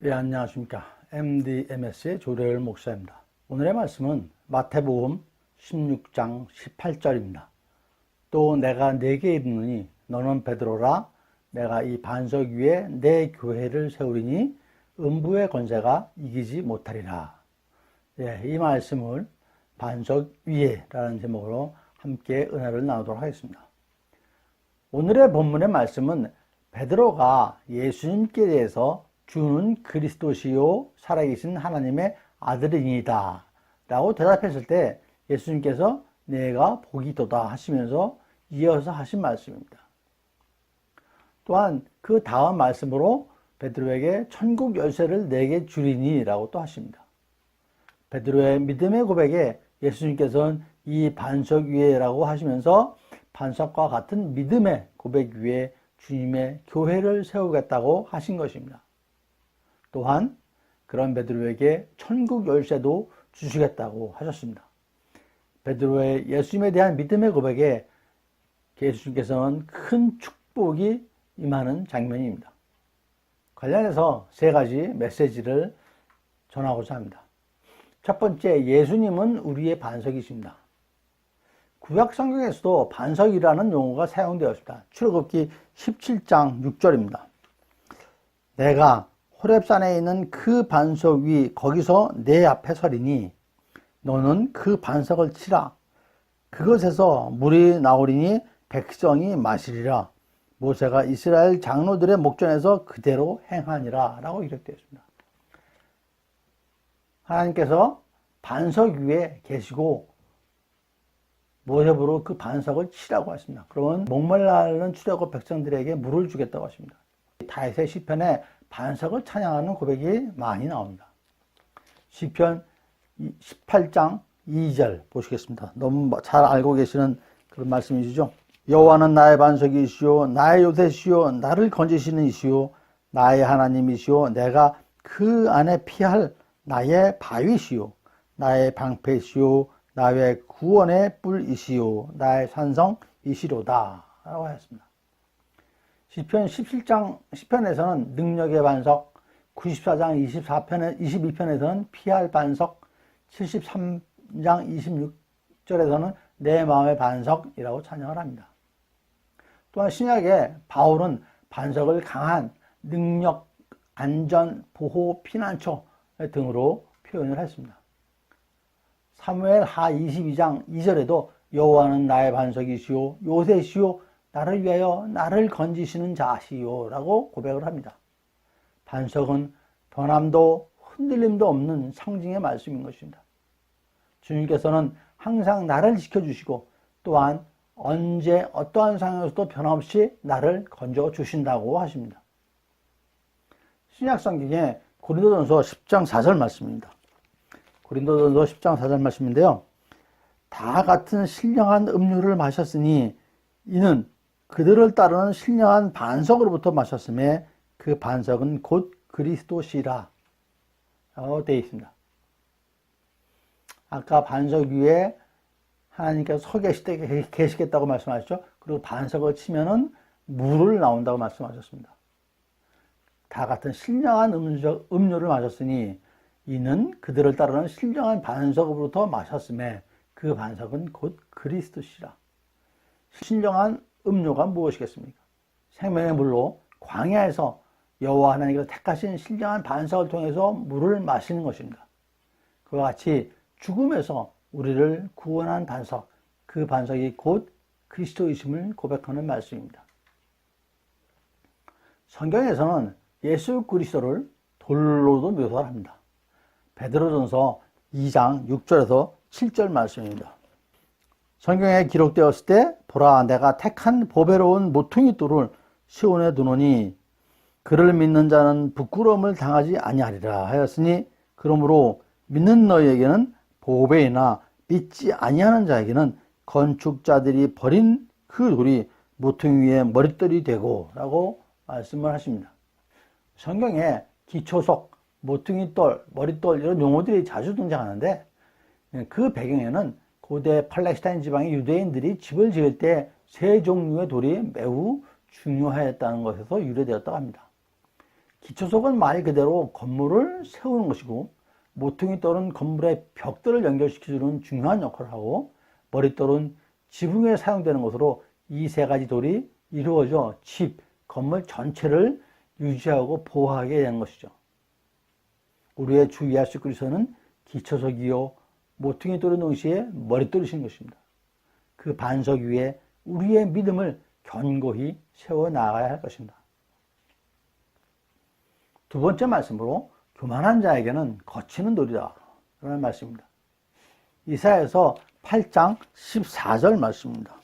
네, 안녕하십니까. MDMS의 조례열 목사입니다. 오늘의 말씀은 마태복음 16장 18절입니다. 또 내가 네게 이르노니 너는 베드로라. 내가 이 반석 위에 내 교회를 세우리니 음부의 권세가 이기지 못하리라. 예, 이 말씀을 반석 위에 라는 제목으로 함께 은혜를 나누도록 하겠습니다. 오늘의 본문의 말씀은 베드로가 예수님께 대해서 주는 그리스도시요 살아계신 하나님의 아들이니이다 라고 대답했을 때 예수님께서 내가 복이도다 하시면서 이어서 하신 말씀입니다. 또한 그 다음 말씀으로 베드로에게 천국 열쇠를 내게 주리니 라고 또 하십니다. 베드로의 믿음의 고백에 예수님께서는 이 반석 위에 라고 하시면서 반석과 같은 믿음의 고백 위에 주님의 교회를 세우겠다고 하신 것입니다. 또한 그런 베드로에게 천국 열쇠도 주시겠다고 하셨습니다. 베드로의 예수님에 대한 믿음의 고백에 예수님께서는 큰 축복이 임하는 장면입니다. 관련해서 세 가지 메시지를 전하고자 합니다. 첫 번째, 예수님은 우리의 반석이십니다. 구약 성경에서도 반석이라는 용어가 사용되었습니다. 출애굽기 17장 6절입니다. 내가 호렙산에 있는 그 반석 위 거기서 내 앞에 서리니 너는 그 반석을 치라. 그것에서 물이 나오리니 백성이 마시리라. 모세가 이스라엘 장로들의 목전에서 그대로 행하니라 라고 기록되어 있습니다. 하나님께서 반석 위에 계시고 모세부로 그 반석을 치라고 하십니다. 그러면 목말라는 출애굽 백성들에게 물을 주겠다고 하십니다. 다윗의 시편에 반석을 찬양하는 고백이 많이 나옵니다. 시편 18장 2절 보시겠습니다. 너무 잘 알고 계시는 그런 말씀이시죠. 여호와는 나의 반석이시오 나의 요새시오 나를 건지시는 이시오 나의 하나님이시오 내가 그 안에 피할 나의 바위시오 나의 방패시오 나의 구원의 뿔이시오 나의 산성이시로다 라고 하였습니다. 시편 17장 10편에서는 능력의 반석, 94장 22편에서는 피할 반석, 73장 26절에서는 내 마음의 반석이라고 찬양을 합니다. 또한 신약에 바울은 반석을 강한 능력, 안전, 보호, 피난처 등으로 표현을 했습니다. 사무엘 하 22장 2절에도 여호와는 나의 반석이시오 요새시오 나를 위하여 나를 건지시는 자시오 라고 고백을 합니다. 반석은 변함도 흔들림도 없는 상징의 말씀인 것입니다. 주님께서는 항상 나를 지켜주시고 또한 언제 어떠한 상황에서도 변함없이 나를 건져주신다고 하십니다. 신약성경에 고린도전서 10장 4절 말씀입니다. 고린도전서 10장 4절 말씀인데요. 다 같은 신령한 음료를 마셨으니 이는 그들을 따르는 신령한 반석으로부터 마셨음에 그 반석은 곧 그리스도시라 라고 되어 있습니다. 아까 반석 위에 하나님께서 서 계시겠다고 말씀하셨죠. 그리고 반석을 치면은 물을 나온다고 말씀하셨습니다. 다 같은 신령한 음료를 마셨으니 이는 그들을 따르는 신령한 반석으로부터 마셨음에 그 반석은 곧 그리스도시라. 신령한 음료가 무엇이겠습니까? 생명의 물로 광야에서 여호와 하나님께서 택하신 신령한 반석을 통해서 물을 마시는 것입니다. 그와 같이 죽음에서 우리를 구원한 반석, 그 반석이 곧 그리스도이심을 고백하는 말씀입니다. 성경에서는 예수 그리스도를 돌로도 묘사를 합니다. 베드로전서 2장 6절에서 7절 말씀입니다. 성경에 기록되었을 때 보라 내가 택한 보배로운 모퉁이 돌을 시온에 두노니 그를 믿는 자는 부끄러움을 당하지 아니하리라 하였으니 그러므로 믿는 너희에게는 보배이나 믿지 아니하는 자에게는 건축자들이 버린 그 돌이 모퉁이 위에 머릿돌이 되고 라고 말씀을 하십니다. 성경에 기초석, 모퉁이돌, 머릿돌 이런 용어들이 자주 등장하는데 그 배경에는 고대 팔레스타인 지방의 유대인들이 집을 지을 때 세 종류의 돌이 매우 중요하였다는 것에서 유래되었다고 합니다. 기초석은 말 그대로 건물을 세우는 것이고, 모퉁이 돌은 건물의 벽들을 연결시켜주는 중요한 역할을 하고, 머릿돌은 지붕에 사용되는 것으로 이 세 가지 돌이 이루어져 집, 건물 전체를 유지하고 보호하게 되는 것이죠. 우리의 주 예수 그리스도는 기초석이요 모퉁이 돌은 동시에 머릿돌이신 것입니다. 그 반석 위에 우리의 믿음을 견고히 세워나가야 할 것입니다. 두 번째 말씀으로 교만한 자에게는 거치는 돌이다 라는 말씀입니다. 이사야서 8장 14절 말씀입니다.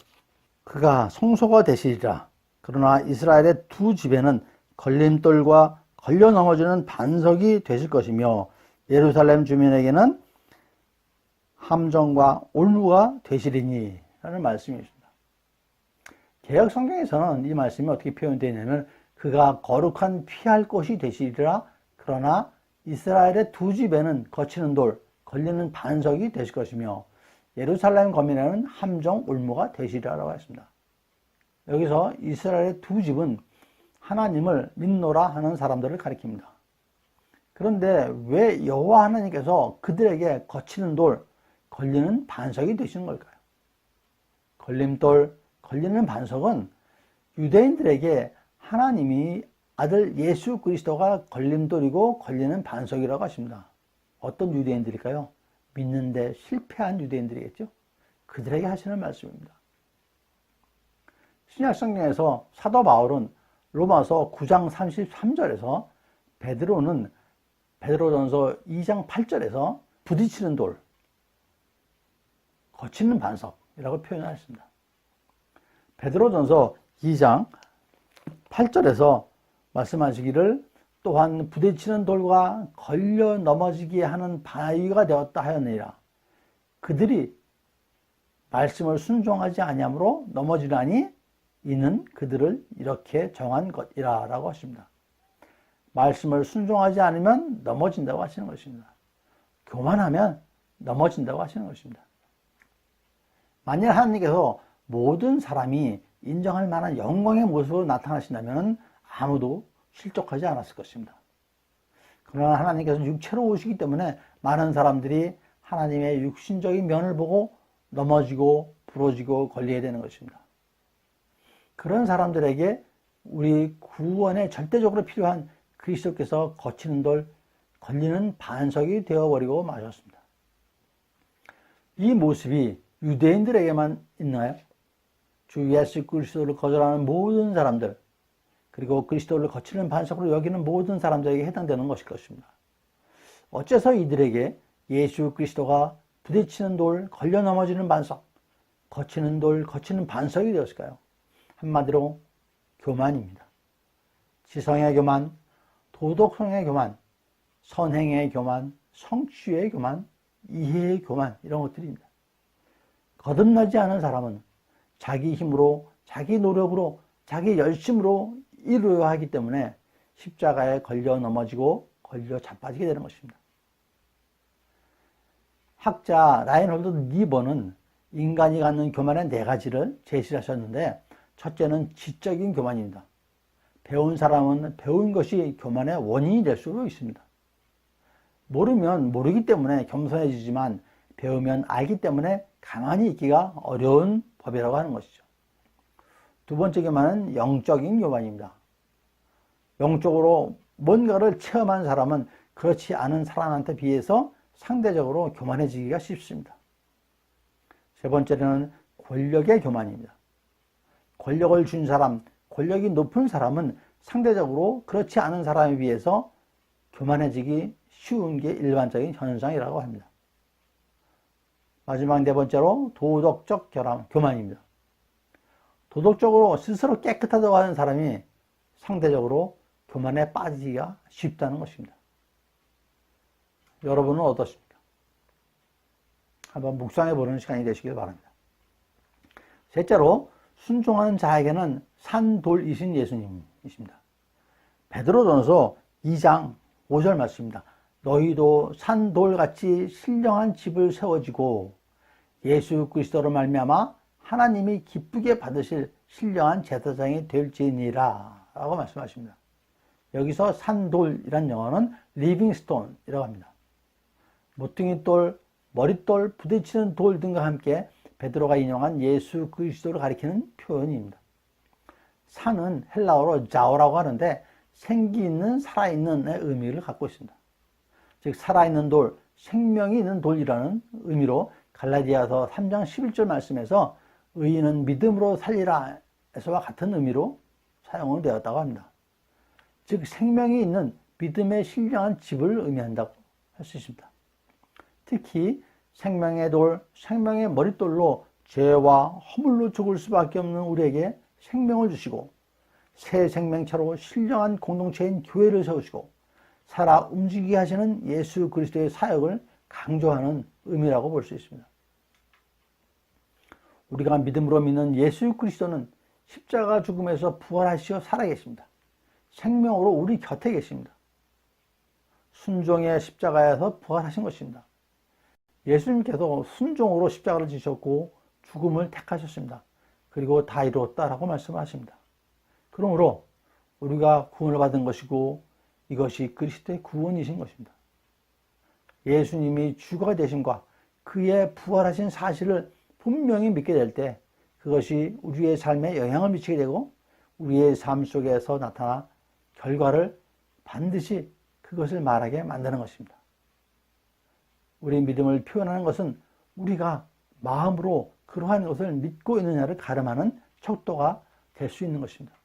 그가 성소가 되시리라. 그러나 이스라엘의 두 집에는 걸림돌과 걸려 넘어지는 반석이 되실 것이며 예루살렘 주민에게는 함정과 올무가 되시리니 라는 말씀이십니다. 개역 성경에서는 이 말씀이 어떻게 표현되어 있냐면 그가 거룩한 피할 곳이 되시리라. 그러나 이스라엘의 두 집에는 거치는 돌, 걸리는 반석이 되실 것이며 예루살렘 거민에는 함정, 올무가 되시리라고 했습니다. 여기서 이스라엘의 두 집은 하나님을 믿노라 하는 사람들을 가리킵니다. 그런데 왜 여호와 하나님께서 그들에게 거치는 돌, 걸리는 반석이 되시는 걸까요? 걸림돌, 걸리는 반석은 유대인들에게 하나님이 아들 예수 그리스도가 걸림돌이고 걸리는 반석이라고 하십니다. 어떤 유대인들일까요? 믿는데 실패한 유대인들이겠죠? 그들에게 하시는 말씀입니다. 신약 성경에서 사도 바울은 로마서 9장 33절에서 베드로전서 2장 8절에서 부딪히는 돌, 거치는 반석이라고 표현하였습니다. 베드로전서 2장 8절에서 말씀하시기를 또한 부딪히는 돌과 걸려 넘어지게 하는 바위가 되었다 하였느니라. 그들이 말씀을 순종하지 아니함으로 넘어지라니 이는 그들을 이렇게 정한 것이라 라고 하십니다. 말씀을 순종하지 않으면 넘어진다고 하시는 것입니다. 교만하면 넘어진다고 하시는 것입니다. 만일 하나님께서 모든 사람이 인정할 만한 영광의 모습으로 나타나신다면 아무도 실족하지 않았을 것입니다. 그러나 하나님께서는 육체로 오시기 때문에 많은 사람들이 하나님의 육신적인 면을 보고 넘어지고 부러지고 걸리게 되는 것입니다. 그런 사람들에게 우리 구원에 절대적으로 필요한 그리스도께서 거치는 돌, 걸리는 반석이 되어버리고 마셨습니다. 이 모습이 유대인들에게만 있나요? 주 예수 그리스도를 거절하는 모든 사람들, 그리고 그리스도를 거치는 반석으로 여기는 모든 사람들에게 해당되는 것일 것입니다. 어째서 이들에게 예수 그리스도가 부딪히는 돌, 걸려 넘어지는 반석, 거치는 돌, 거치는 반석이 되었을까요? 한마디로 교만입니다. 지성의 교만, 도덕성의 교만, 선행의 교만, 성취의 교만, 이해의 교만, 이런 것들입니다. 거듭나지 않은 사람은 자기 힘으로, 자기 노력으로, 자기 열심으로 이루어야 하기 때문에 십자가에 걸려 넘어지고 걸려 자빠지게 되는 것입니다. 학자 라인홀드 니버는 인간이 갖는 교만의 네 가지를 제시하셨는데 첫째는 지적인 교만입니다. 배운 사람은 배운 것이 교만의 원인이 될 수도 있습니다. 모르면 모르기 때문에 겸손해지지만 배우면 알기 때문에 가만히 있기가 어려운 법이라고 하는 것이죠. 두 번째 교만은 영적인 교만입니다. 영적으로 뭔가를 체험한 사람은 그렇지 않은 사람한테 비해서 상대적으로 교만해지기가 쉽습니다. 세 번째는 권력의 교만입니다. 권력을 준 사람, 권력이 높은 사람은 상대적으로 그렇지 않은 사람에 비해서 교만해지기 쉬운 게 일반적인 현상이라고 합니다. 마지막 네 번째로 도덕적 교만입니다. 도덕적으로 스스로 깨끗하다고 하는 사람이 상대적으로 교만에 빠지기가 쉽다는 것입니다. 여러분은 어떻습니까? 한번 묵상해보는 시간이 되시길 바랍니다. 셋째로 순종하는 자에게는 산돌이신 예수님이십니다. 베드로전서 2장 5절 말씀입니다. 너희도 산돌같이 신령한 집을 세워지고 예수 그리스도로 말미암아 하나님이 기쁘게 받으실 신령한 제사장이 될지니라 라고 말씀하십니다. 여기서 산돌이란 영어는 리빙스톤이라고 합니다. 모퉁이 돌, 머릿돌, 부딪히는 돌 등과 함께 베드로가 인용한 예수 그리스도를 가리키는 표현입니다. 산은 헬라어로 자오라고 하는데 생기 있는, 살아있는의 의미를 갖고 있습니다. 즉 살아있는 돌, 생명이 있는 돌이라는 의미로 갈라디아서 3장 11절 말씀에서 의인은 믿음으로 살리라 에서와 같은 의미로 사용은 되었다고 합니다. 즉 생명이 있는 믿음의 신령한 집을 의미한다고 할 수 있습니다. 특히 생명의 돌, 생명의 머릿돌로 죄와 허물로 죽을 수밖에 없는 우리에게 생명을 주시고 새 생명체로 신령한 공동체인 교회를 세우시고 살아 움직이게 하시는 예수 그리스도의 사역을 강조하는 의미라고 볼 수 있습니다. 우리가 믿음으로 믿는 예수 그리스도는 십자가 죽음에서 부활하시어 살아계십니다. 생명으로 우리 곁에 계십니다. 순종의 십자가에서 부활하신 것입니다. 예수님께서 순종으로 십자가를 지셨고 죽음을 택하셨습니다. 그리고 다 이루었다라고 말씀하십니다. 그러므로 우리가 구원을 받은 것이고 이것이 그리스도의 구원이신 것입니다. 예수님이 주가 되심과 그의 부활하신 사실을 분명히 믿게 될 때 그것이 우리의 삶에 영향을 미치게 되고 우리의 삶 속에서 나타나 결과를 반드시 그것을 말하게 만드는 것입니다. 우리 믿음을 표현하는 것은 우리가 마음으로 그러한 것을 믿고 있느냐를 가름하는 척도가 될 수 있는 것입니다.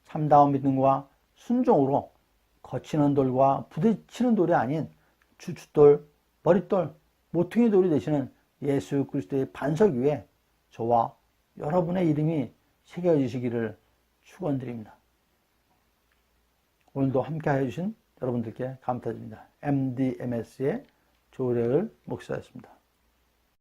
참다운 믿음과 순종으로 거치는 돌과 부딪히는 돌이 아닌 주춧돌, 머릿돌, 모퉁이 돌이 되시는 예수 그리스도의 반석 위에 저와 여러분의 이름이 새겨지시기를 축원드립니다. 오늘도 함께해 주신 여러분들께 감사드립니다. MDMS의 조례을 목사였습니다.